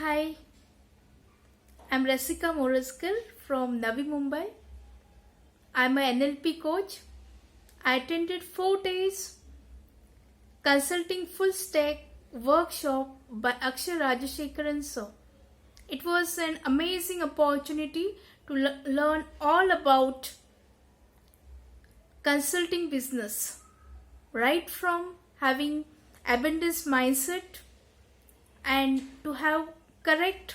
Hi, I'm Rashika Morajkar from Navi Mumbai. I'm a NLP coach. I attended 4 days consulting full stack workshop by Akshay Rajashekaran sir. It was an amazing opportunity to learn all about consulting business, right from having abundance mindset and to have correct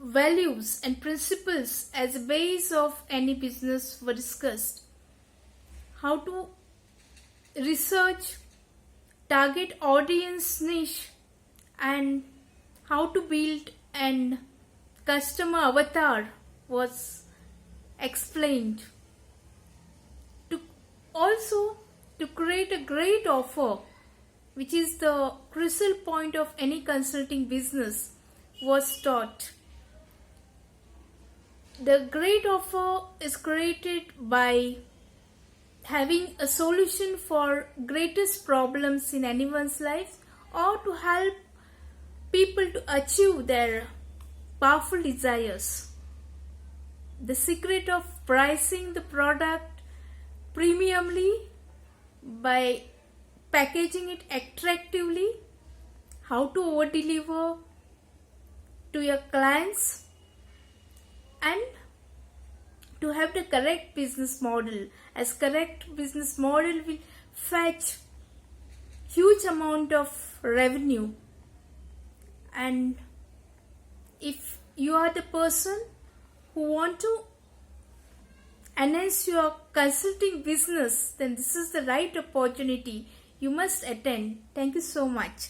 values and principles as a base of any business were discussed. How to research target audience niche and how to build an customer avatar was explained. To create a great offer, which is the crucial point of any consulting business, was taught. The great offer is created by having a solution for greatest problems in anyone's life or to help people to achieve their powerful desires. The secret of pricing the product premiumly by packaging it attractively, how to over deliver to your clients, and to have the correct business model, as correct business model will fetch huge amount of revenue. And if you are the person who want to enhance your consulting business, then this is the right opportunity you must attend. Thank you so much.